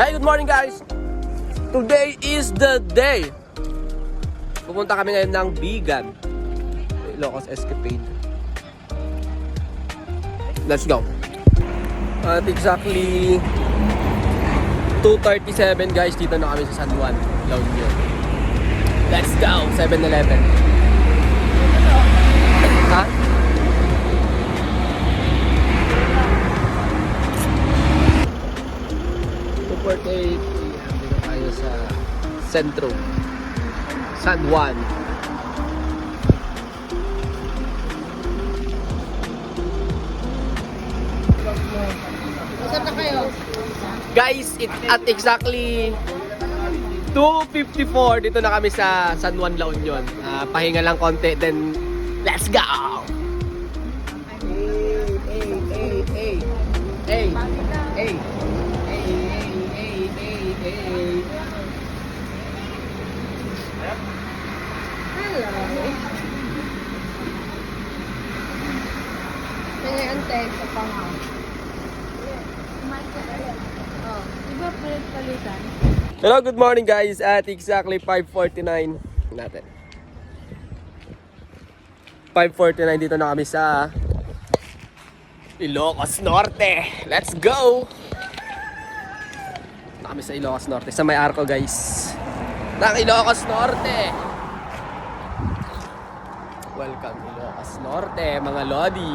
Hey, good morning guys! Today is the day. Pupunta kami ngayon ng Bigan, Ilocos Escapade. Let's go. At exactly 2:37 guys, dito na kami sa San Juan, La Union. Let's go! 7-Eleven. Ha? Dito tayo sa Sentro, San Juan. Saan na kayo? Guys, at exactly 2:54 dito na kami sa San Juan, La Union. Pahinga lang konti, then let's go! Hey. Hello. May antay sa panga. Oh, iba palit-palitan. Hello, good morning guys. At exactly 5:49 natin. 5:49 dito na kami sa Ilocos Norte. Let's go! Na kami sa Ilocos Norte. Sa may arko guys. Ng Ilocos Norte. Welcome Ilocos Norte, mga Lodi.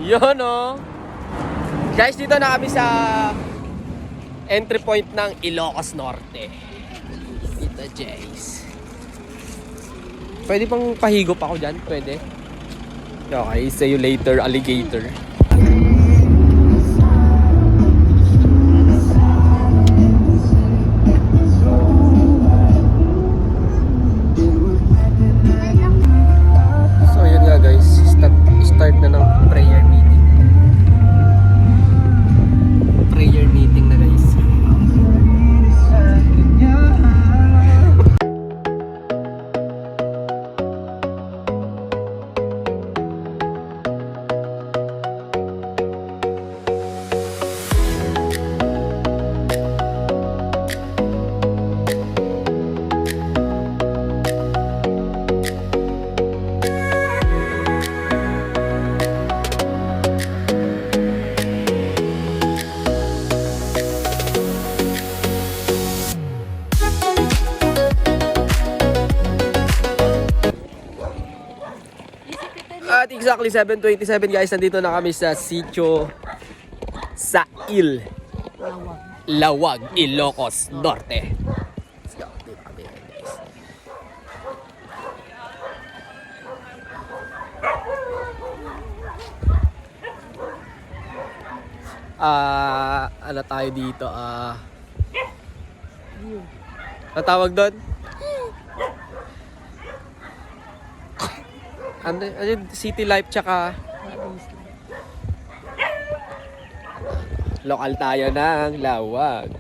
Yun o. Guys, dito na kami sa entry point ng Ilocos Norte. Ito, Jace. Pwede pang pahigop ako dyan? Pwede? Okay, see you later, alligator. So, yun nga guys. Start na ng prayer meeting. Prayer meeting na guys. At exactly 7:27 guys, nandito na kami sa Sitio Sail, Lawag, Ilocos Norte. Let's go. Dito kami guys. Ano tayo dito? Ano tawag doon? Ano city life tsaka lokal tayo ng Lawag.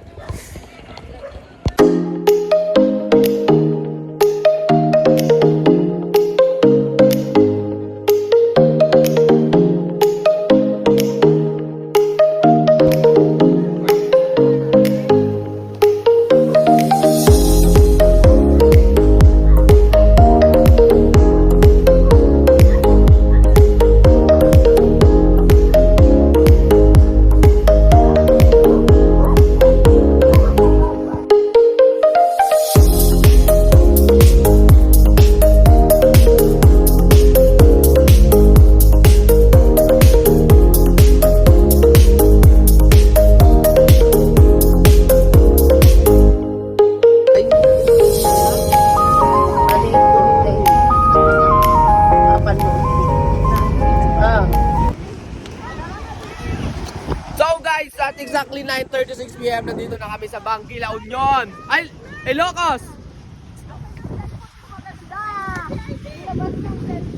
at exactly 9:36 PM, nandito na kami sa Bangki, La Union. Ay, Ilocos!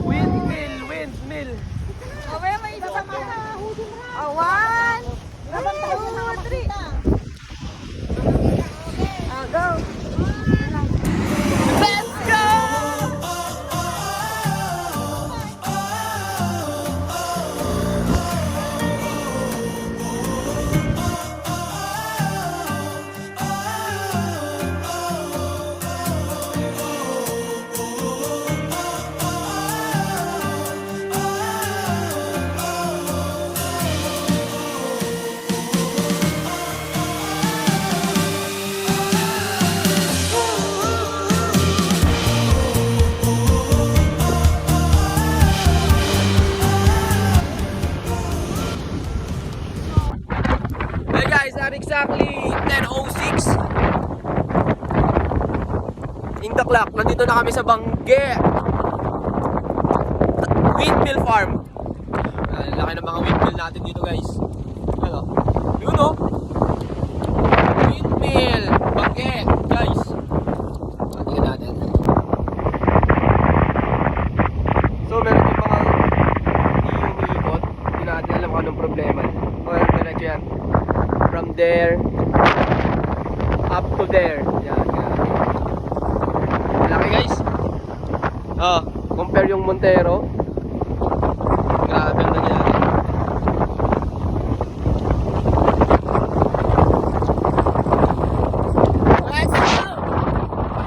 Windmill. Okay, may isa pa. One, two, three. Go. Let's go! Hey guys, at exactly 10:06 in the clock, nandito na kami sa Bangge Windmill Farm. Laki ng mga windmill natin dito guys. Ano? Yun o. Windmill Bangge guys. Tingnan natin. So meron yung mga hindi umiikot. Hindi natin alam kung anong problema. O diretso yan. From there up to there. Yan. Laki guys. Compare yung Montero. Grabe ang nangyari. Let's go!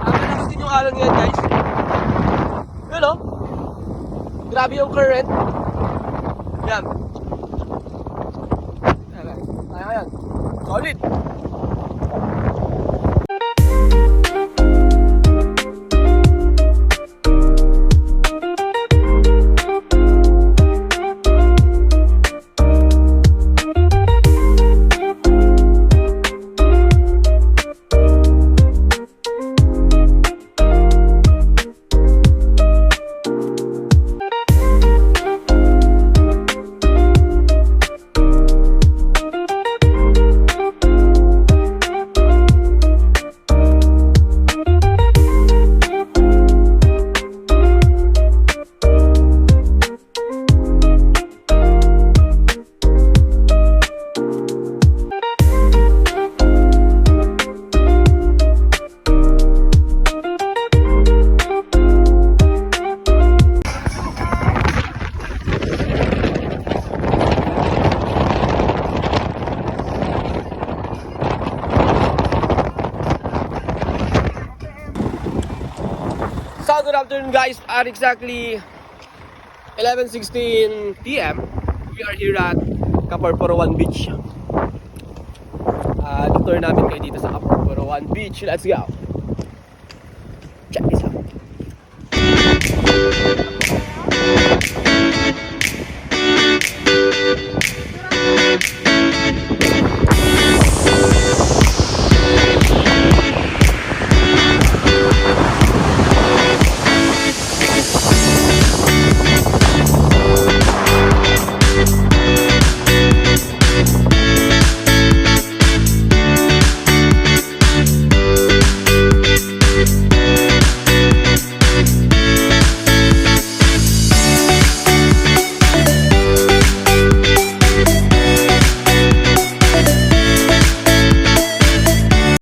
Ang lakas din yung alon ngayon guys. Yun o. Grabe yung current. Yan. Ayan. Solid. So, good afternoon guys. At exactly 11:16 PM, we are here at Caporporowan Beach. Tour namin kayo dito sa Caporporowan Beach. Let's go! Check this out.